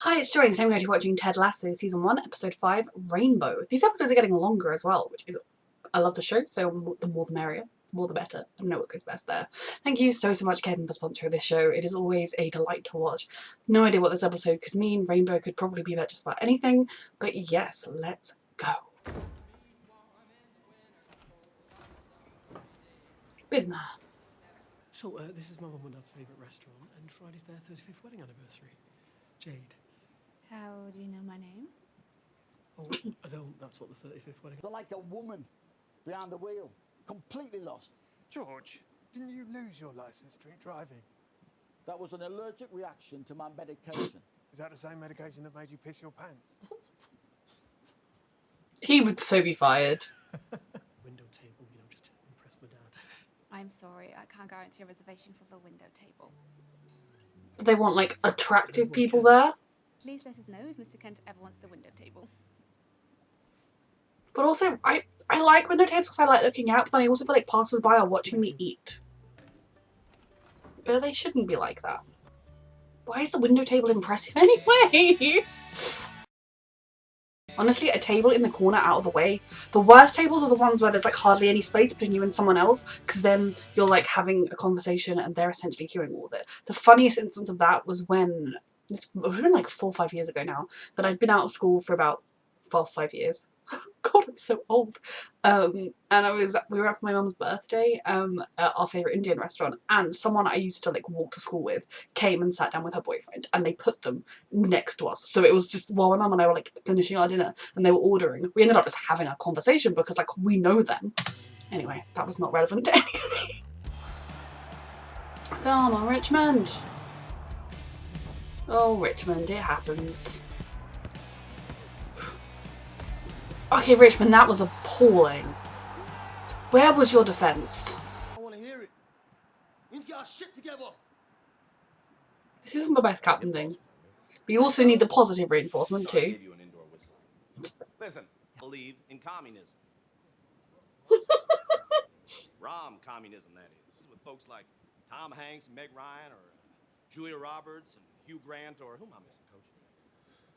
Hi, it's Joy, and today we're going to be watching Ted Lasso Season 1, Episode 5, Rainbow. These episodes are getting longer as well, which is... I love the show, so the more the merrier. The more the better. I know what goes best there. Thank you so much, Kevin, for sponsoring this show. It is always a delight to watch. No idea what this episode could mean. Rainbow could probably be about just about anything. But yes, let's go. Been there. So, this is my mum and dad's favourite restaurant, and Friday's their 35th wedding anniversary. Jade. How do you know my name? Oh, I don't. That's what the 35th wedding... They're like a woman behind the wheel, completely lost. George, didn't you lose your licence drink driving? That was an allergic reaction to my medication. Is that the same medication that made you piss your pants? He would so be fired. Window table, you know, just to impress my dad. I'm sorry, I can't guarantee a reservation for the window table. Do they want, like, attractive people there? Please let us know if Mr. Kent ever wants the window table. But also, I like window tables because I like looking out, but I also feel like passers-by are watching me eat. But they shouldn't be like that. Why is the window table impressive anyway? Honestly, a table in the corner out of the way. The worst tables are the ones where there's like hardly any space between you and someone else, because then you're like having a conversation and they're essentially hearing all of it. The funniest instance of that was when, it's been like 4 or 5 years ago now, that I'd been out of school for about 5 years. God, I'm so old. And we were at my mum's birthday at our favourite Indian restaurant, and someone I used to like walk to school with came and sat down with her boyfriend, and they put them next to us. So it was just while my mum and I were like finishing our dinner and they were ordering, we ended up just having a conversation because like we know them. Anyway, that was not relevant to anything. Come on, Richmond. Oh, Richmond, it happens. Okay, Richmond, that was appalling. Where was your defence? I want to hear it. We need to get our shit together. This isn't the best captain thing. But you also need the positive reinforcement too. Listen, believe in communism. Rom-communism, that is. With folks like Tom Hanks, Meg Ryan, or Julia Roberts, and Hugh Grant, or who am I missing, Coach?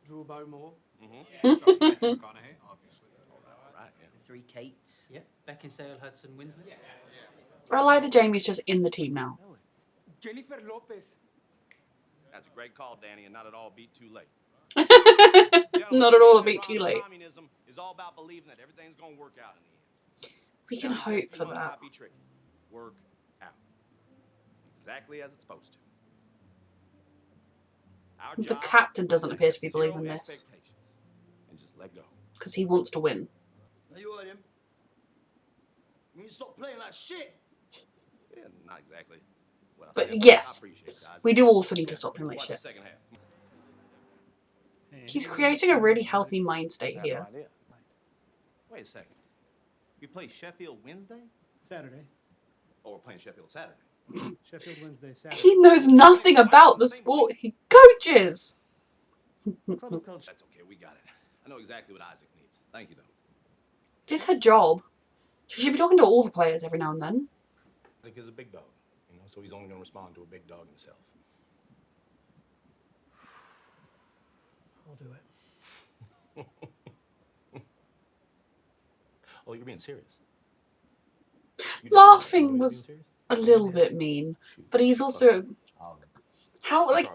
Drew Barrymore. Mm-hmm. McConaughey, obviously. Right, yeah. The 3 Kates. Yeah. Beckinsale, Hudson, Winslow. I like that Jamie's just in the team now. Jennifer Lopez. That's a great call, Danny, and not at all beat too late. Not at all a bit too late. Communism is all about believing that everything's going to work out in the end. We can hope for that. Not be tricky. Work out. Exactly as it's supposed to. Our The job captain doesn't appear to be is zero believing this. expectations and just let go. Because he wants to win. Are you heard him? You need to stop playing like shit. Yeah, not exactly what I But said, yes, I appreciate it, guys. we do also need to stop playing like Watch the shit. second half. He's creating a really healthy mind state I have here. no idea. Wait a second. We play Sheffield Wednesday? Saturday. Or we're playing Sheffield Saturday? Sheffield Wednesday, Saturday. He knows nothing about the sport he coaches. That's okay, we got it. I know exactly what Isaac needs. Thank you, though. It is her job. She should be talking to all the players every now and then. Isaac is a big dog, you know, so he's only going to respond to a big dog himself. I'll do it. Oh, you're being serious? Laughing was a little bit mean, but he's also... How, like...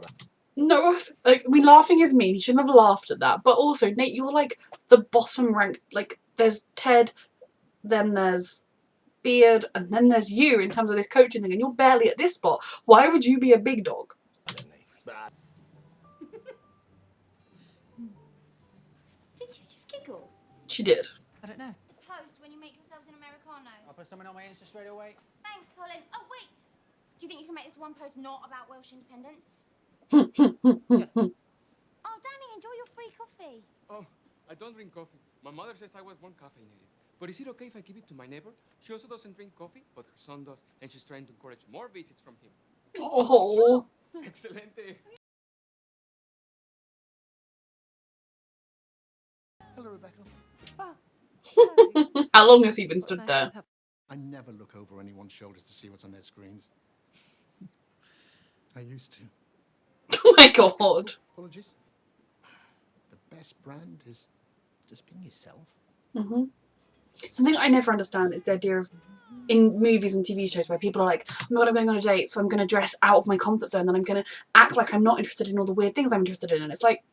No, like, I mean, laughing is mean. He shouldn't have laughed at that. But also, Nate, you're like the bottom rank. Like, there's Ted, then there's Beard, and then there's you in terms of this coaching thing, and you're barely at this spot. Why would you be a big dog? Did you just giggle? She did. I don't know. Post when you make yourselves an Americano. I'll put something on my Insta straight away. Thanks, Colin. Oh, wait. Do you think you can make this one post not about Welsh independence? Oh, Danny, enjoy your free coffee. Oh, I don't drink coffee. My mother says I was born caffeinated. But is it okay if I give it to my neighbor? She also doesn't drink coffee, but her son does, and she's trying to encourage more visits from him. Oh. Excelente. Hello, Rebecca. How long has he been stood there? I never look over anyone's shoulders to see what's on their screens. I used to. Oh my god. Apologies. best brand is just being yourself. Mm-hmm. Something I never understand is the idea of in movies and TV shows where people are like, oh my god, I'm going on a date, so I'm going to dress out of my comfort zone, then I'm going to act like I'm not interested in all the weird things I'm interested in. And it's like,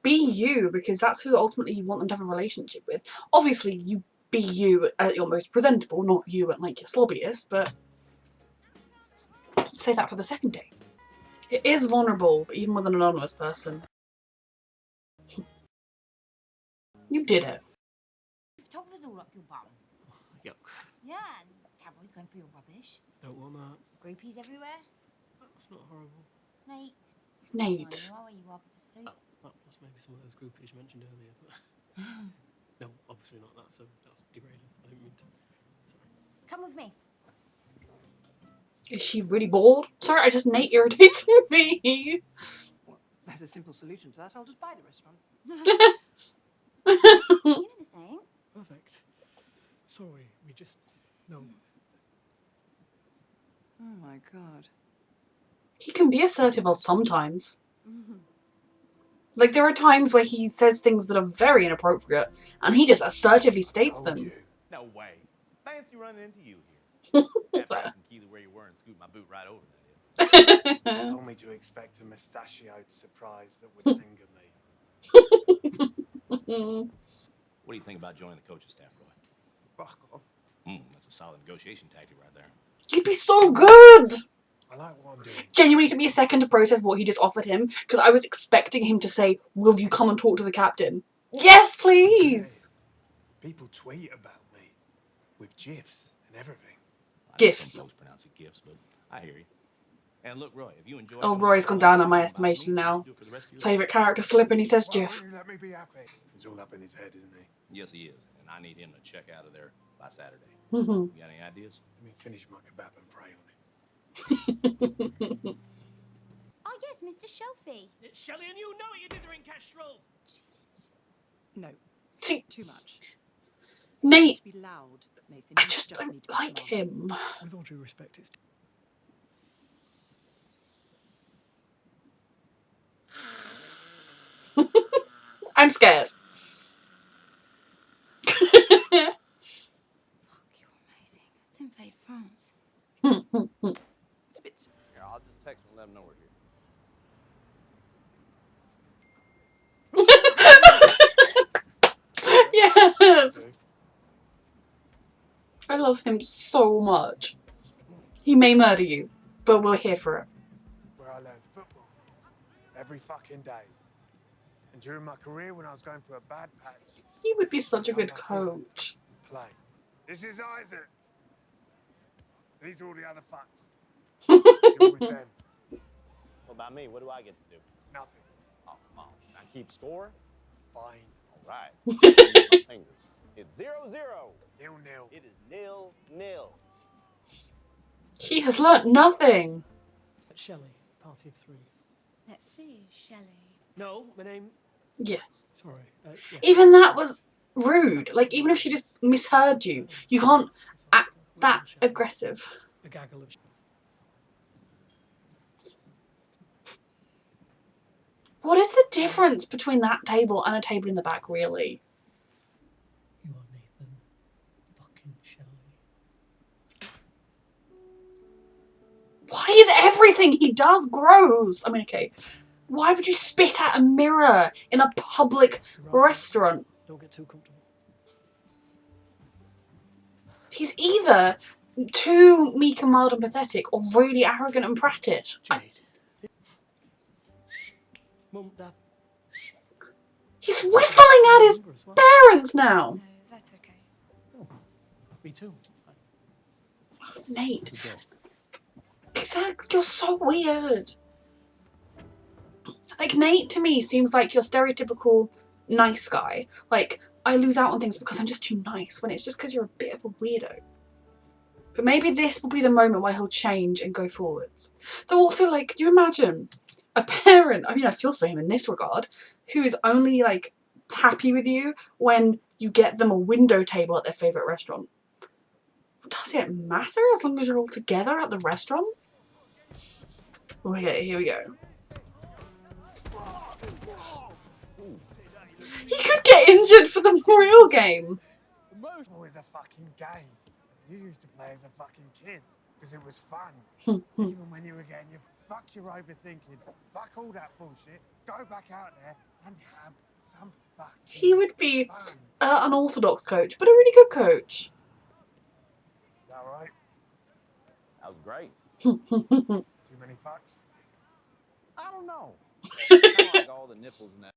be you, because that's who ultimately you want them to have a relationship with. Obviously, you be you at your most presentable, not you at like your slobbiest, but say that for the second date. It is vulnerable, but even with an anonymous person. You did it. Photographers all up your bum. Yuck. Yeah, and tabloids going through your rubbish. Don't want that. Groupies everywhere. That's not horrible. Nate. Nate. You are where you are because of who? That was maybe some of those groupies you mentioned earlier, but no, obviously not. That's degrading. I didn't mean to. Sorry. Come with me. Is she really bored? Sorry, I just Nate irritates me. Well, there's a simple solution to that. I'll just buy the restaurant. You know the saying. Perfect. Sorry, we just no. Oh my god. He can be assertive sometimes. Like, there are times where he says things that are very inappropriate, and he just assertively states them. No way. Fancy running into you here. After I can key where you were and scoot my boot right over that. Told me to expect a mustachioed surprise that would anger me. What do you think about joining the coaching staff, Roy? Fuck off. That's a solid negotiation tactic right there. You'd be so good! I like what I'm doing. Genuinely took me a second to process what he just offered him, because I was expecting him to say, will you come and talk to the captain? Yes, please! People tweet about me with GIFs and everything. GIFs. Some folks pronounce it gifts, but I hear you. And look, Roy, if you enjoy... Oh, Roy's gone down on my estimation now. Favourite character slip, and he says Why GIF. won't you let me be happy? He's all up in his head, isn't he? Yes, he is. And I need him to check out of there by Saturday. Mm-hmm. You got any ideas? Let me finish my kebab and pray on it. Oh yes, Mr. Shelfie. Shelley, and you know it, you dithering castrol. No, See, too much. Nate, To be loud, Nathan. I You just don't need to be like smart. him. With all due respect, it's I'm scared. Fuck, you're amazing. Let's invade France. It's a bit. Here, I'll just text him and let him know we're here. Yes! I love him so much. He may murder you, but we're here for it. Where I learned football every fucking day. And during my career, when I was going through a bad patch, He would be such a good coach. play. This is Isaac. These are all the other fucks. You're with them. What about me? What do I get to do? Nothing. Oh, I keep score? Fine. All right. My fingers. It's 0-0. 0-0. It is 0-0. He has learnt nothing. Shelley, party of three. Let's see, Shelley. No, my name. Yes. Sorry. Yeah. Even that was rude. Like, even if she just misheard you, you can't act that aggressive. A gaggle of. What is the difference between that table and a table in the back, really? You are Nathan. Fucking Shelley. Why is everything he does gross? I mean, okay. Why would you spit at a mirror in a public restaurant? Don't get too comfortable. He's either too meek and mild and pathetic or really arrogant and prattish. Jade. Mum, Dad. He's whistling at his As well. parents now. No, that's okay. Oh, me too. Nate. Exactly. You're so weird. Like, Nate to me seems like your stereotypical nice guy. Like, I lose out on things because I'm just too nice, when it's just because you're a bit of a weirdo. But maybe this will be the moment where he'll change and go forwards. Though also, like, can you imagine a parent, I mean, I feel for him in this regard, who is only, like, happy with you when you get them a window table at their favourite restaurant? Does it matter as long as you're all together at the restaurant? Okay, here we go. He could get injured for the real game. Football is a fucking game. You used to play as a fucking kid because it was fun. Even when you were getting your fuck your overthinking, fuck all that bullshit. Go back out there and have some fun. He would be an orthodox coach, but a really good coach. Is that right? That was great. Too many fucks? I don't know. I like all the nipples and that.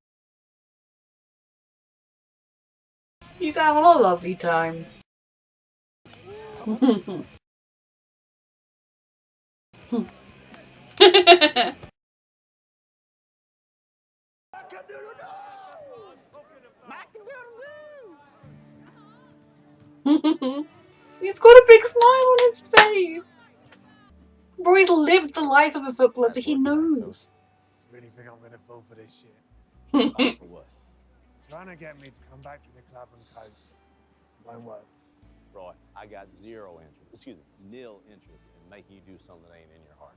He's having a lovely time. He's got a big smile on his face. Roy's lived the life of a footballer, so he knows. Really think I'm gonna fall for this shit? For what? Trying to get me to come back to the club and coach won't work. Roy, I got nil interest in making you do something that ain't in your heart.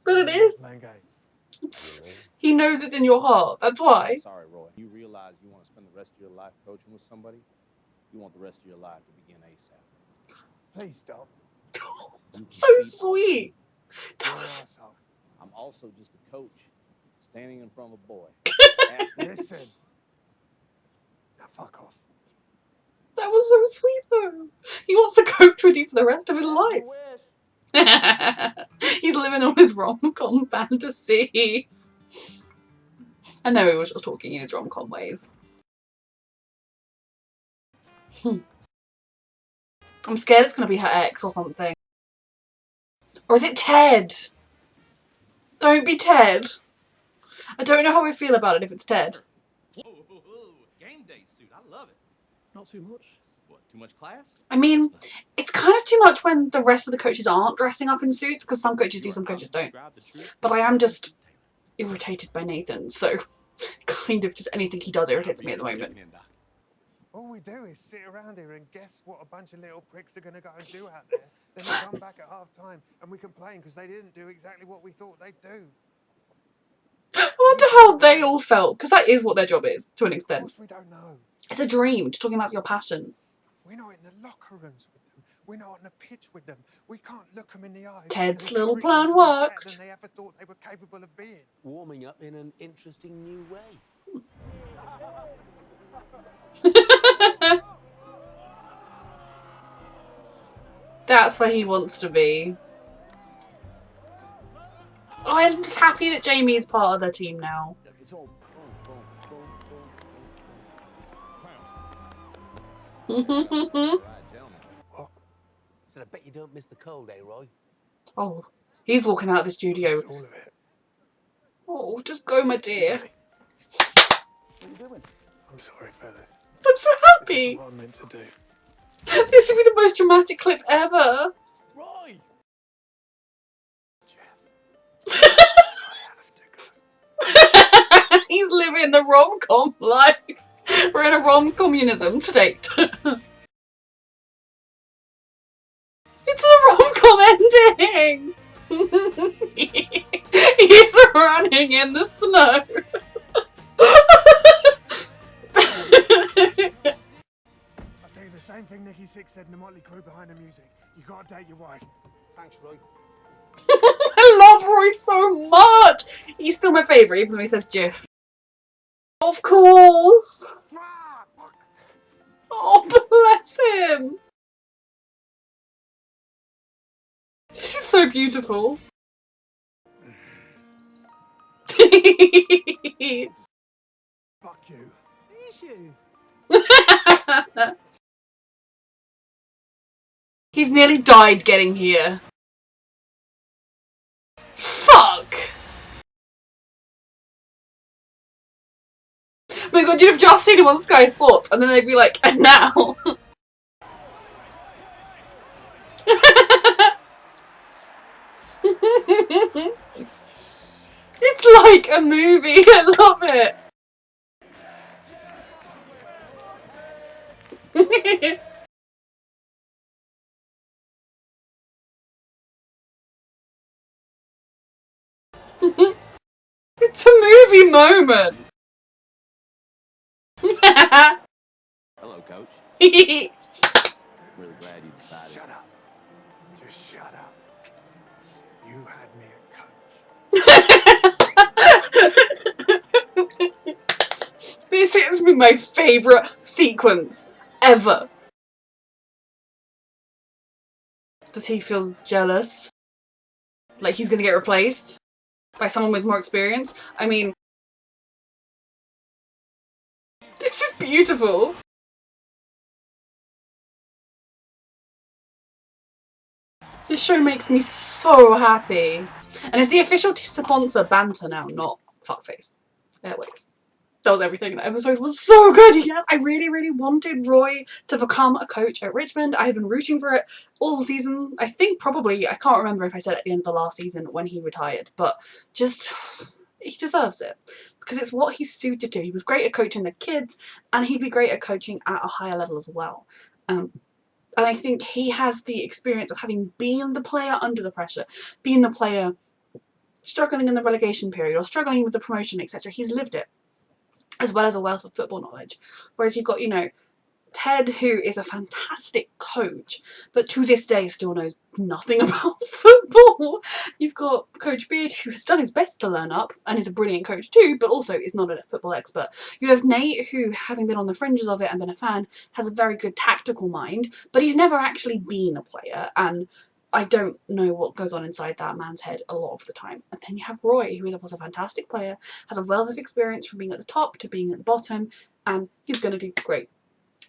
But it is. Playing games. He knows it's in your heart. That's why. Sorry, Roy. You realize you want to spend the rest of your life coaching with somebody? You want the rest of your life to begin ASAP. Please stop. So sweet. That was... I'm also just a coach standing in front of a boy. Listen. Now fuck off. That was so sweet though. He wants to coach with you for the rest of his life. He's living on his rom-com fantasies. I know he was just talking in his rom-com ways. I'm scared it's going to be her ex or something. Or is it Ted? Don't be Ted. I don't know how I feel about it if it's Ted. Game day suit. I love it. Not too much. What, too much class? I mean, it's kind of too much when the rest of the coaches aren't dressing up in suits, because some coaches do, some coaches don't. But I am just irritated by Nathan, so kind of just anything he does irritates me at the moment. All we do is sit around here and guess what a bunch of little pricks are going to go and do out there. Then they come back at half time and we complain because they didn't do exactly what we thought they'd do. I wonder how they all felt, because that is what their job is, to an Of extent. course we don't know. It's a dream, just talking about your passion. We're not in the locker rooms with them. We're not on the pitch with them. We can't look them in the eyes. Ted's and little encourage plan them to be better worked. than they ever thought they were capable of being. Warming up in an interesting new way. That's where he wants to be. Oh, I'm just happy that Jamie's part of the team now. It's all So I bet you don't miss the cold, eh, Roy? Oh, he's walking out of the studio. That's all of it. Oh, just go, my dear. What are you doing? I'm sorry, fellas. I'm so This happy. is what I'm meant to do. This will be the most dramatic clip ever. Roy! Jeff. I have to go. He's living the rom-com life. We're in a rom-communism state. It's a rom-com ending. He's running in the snow. I'll tell you the same thing Nicky Six said in the Motley Crue behind the music. You gotta date your wife. Thanks, Roy. I love Roy so much. He's still my favourite, even though he says Jiff. Of course. Oh, bless him. This is so beautiful. Fuck you. Is you? He's nearly died getting here. Fuck! Oh my god, you'd have just seen him on Sky Sports, and then they'd be like, and now? It's like a movie, I love it. It's a movie moment. Hello, Coach. This Really glad you decided. Shut up. Just shut up. You had me at coach. has been my favourite sequence ever. Does he feel jealous? Like he's gonna get replaced by someone with more experience? I mean, this is beautiful. This show makes me so happy. And it's the official sponsor Banter now, not Fuckface Airways. That was everything. That episode was so good. Yes, I really, really wanted Roy to become a coach at Richmond. I have been rooting for it all season. I think probably, I can't remember if I said at the end of the last season when he retired, but just, he deserves it. Because it's what he's suited to. He was great at coaching the kids, and he'd be great at coaching at a higher level as well. And I think he has the experience of having been the player under the pressure, being the player struggling in the relegation period or struggling with the promotion, etc. He's lived it, as well as a wealth of football knowledge. Whereas you've got, you know, Ted, who is a fantastic coach, but to this day still knows nothing about football. You've got Coach Beard, who has done his best to learn up, and is a brilliant coach too, but also is not a football expert. You have Nate, who, having been on the fringes of it and been a fan, has a very good tactical mind, but he's never actually been a player, and I don't know what goes on inside that man's head a lot of the time. And then you have Roy, who was a fantastic player, has a wealth of experience from being at the top to being at the bottom, and he's going to do great.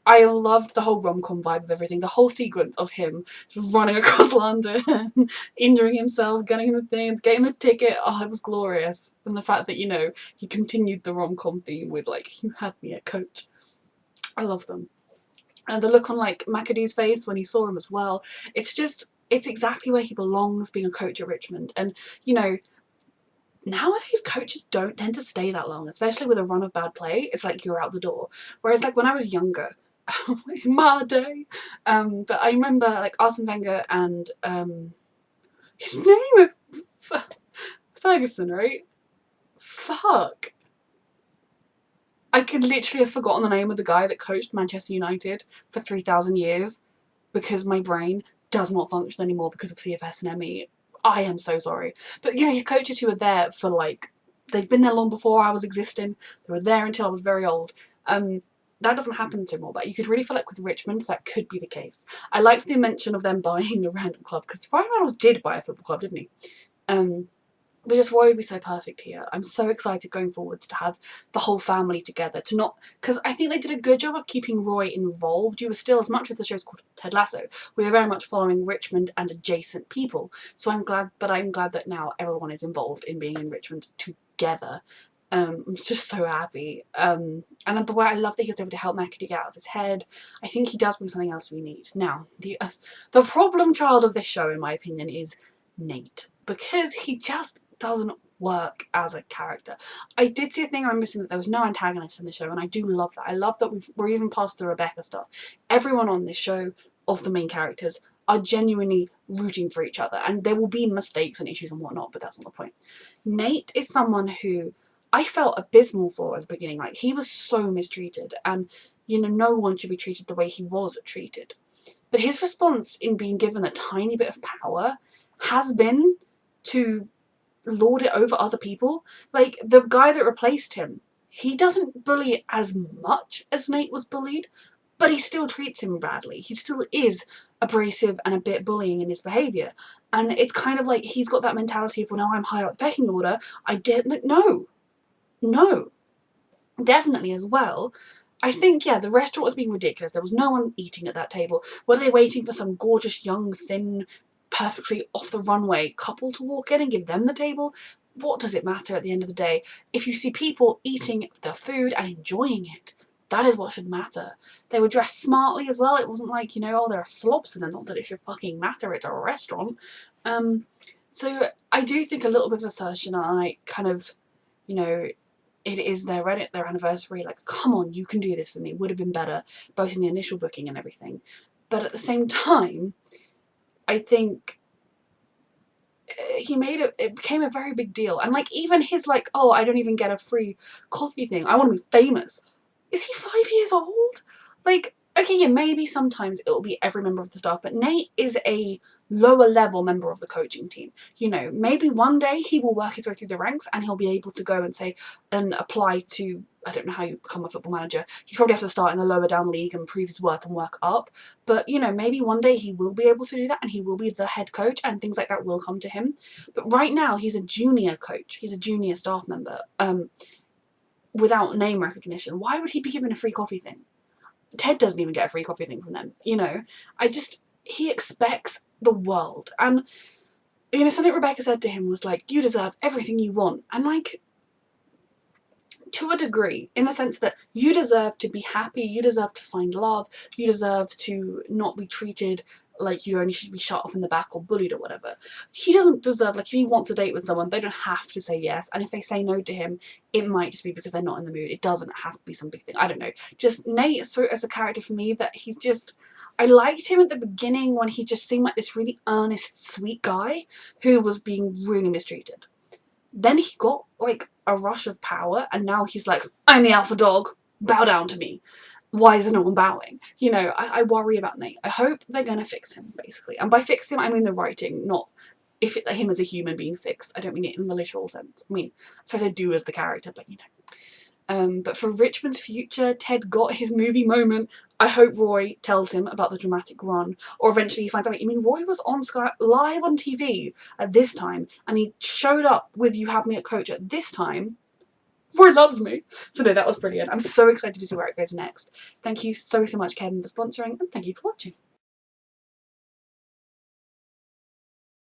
I loved the whole rom-com vibe of everything, the whole sequence of him just running across London, injuring himself, getting the things, getting the ticket. Oh, it was glorious. And the fact that, you know, he continued the rom-com theme with, like, you had me at coach. I love them. And the look on, like, McAdee's face when he saw him as well. It's just, it's exactly where he belongs, being a coach at Richmond. And, you know, nowadays coaches don't tend to stay that long, especially with a run of bad play. It's like you're out the door. Whereas, like, when I was younger, in my day, but I remember, like, Arsene Wenger and his name Ferguson, right? Fuck, I could literally have forgotten the name of the guy that coached Manchester United for 3,000 years because my brain does not function anymore because of CFS and ME. I am so sorry. But, you know, your coaches who were there for, like, they'd been there long before I was existing. They were there until I was very old. That doesn't happen to more, but you could really feel like with Richmond that could be the case. I liked the mention of them buying a random club, because Ryan Reynolds did buy a football club, didn't he? But just Roy would be so perfect here. I'm so excited going forwards to have the whole family together, to not, because I think they did a good job of keeping Roy involved. You were still, as much as the show's called Ted Lasso, we were very much following Richmond and adjacent people. So I'm glad that now everyone is involved in being in Richmond together. I'm just so happy. And the way I love that he was able to help McAdee get out of his head. I think he does bring something else we need. Now, the problem child of this show, in my opinion, is Nate. Because he just doesn't work as a character. I did see a thing I'm missing, that there was no antagonist in the show, and I do love that. I love that we're even past the Rebecca stuff. Everyone on this show, of the main characters, are genuinely rooting for each other, and there will be mistakes and issues and whatnot, but that's not the point. Nate is someone who I felt abysmal for at the beginning. Like, he was so mistreated, and, you know, no one should be treated the way he was treated. But his response in being given a tiny bit of power has been to lord it over other people. Like, the guy that replaced him, he doesn't bully as much as Nate was bullied, but he still treats him badly. He still is abrasive and a bit bullying in his behaviour. And it's kind of like he's got that mentality of, well, now I'm higher up the pecking order, I didn't. No, definitely as well. I think, yeah, the restaurant was being ridiculous. There was no one eating at that table. Were they waiting for some gorgeous, young, thin, perfectly off the runway couple to walk in and give them the table? What does it matter at the end of the day? If you see people eating their food and enjoying it, that is what should matter. They were dressed smartly as well. It wasn't like, you know, oh, there are slobs in them. Not that it should fucking matter. It's a restaurant. So I do think a little bit of assertion, and I kind of, you know, it is their anniversary, like, come on, you can do this for me, would have been better, both in the initial booking and everything. But at the same time, I think it became a very big deal. And like even his like, oh, I don't even get a free coffee thing, I want to be famous. Is he 5 years old? Like, okay, yeah, maybe sometimes it'll be every member of the staff, but Nate is a lower level member of the coaching team. You know, maybe one day he will work his way through the ranks and he'll be able to go and say and apply to, I don't know how you become a football manager. You probably have to start in the lower down league and prove his worth and work up. But, you know, maybe one day he will be able to do that and he will be the head coach and things like that will come to him. But right now he's a junior coach. He's a junior staff member without name recognition. Why would he be given a free coffee thing? Ted doesn't even get a free coffee thing from them, you know. He expects the world. And, you know, something Rebecca said to him was like, you deserve everything you want. And like, to a degree, in the sense that you deserve to be happy, you deserve to find love, you deserve to not be treated like you only should be shut off in the back or bullied or whatever. He doesn't deserve, like if he wants a date with someone, they don't have to say yes, and if they say no to him, it might just be because they're not in the mood. It doesn't have to be some big thing. I don't know. Just Nate as a character for me, that he's just, I liked him at the beginning when he just seemed like this really earnest, sweet guy who was being really mistreated. Then he got like a rush of power and now he's like, I'm the alpha dog, bow down to me. Why is no one bowing? You know, I worry about Nate. I hope they're going to fix him, basically. And by fix him, I mean the writing, not him as a human being fixed. I don't mean it in the literal sense. I mean, I suppose I do as the character, but you know. But for Richmond's future, Ted got his movie moment. I hope Roy tells him about the dramatic run, or eventually he finds out. I mean, Roy was on Sky, live on TV at this time, and he showed up with You Have Me at Coach at this time. Roy loves me. So no, that was brilliant. I'm so excited to see where it goes next. Thank you so much, Kevin, for sponsoring, and thank you for watching.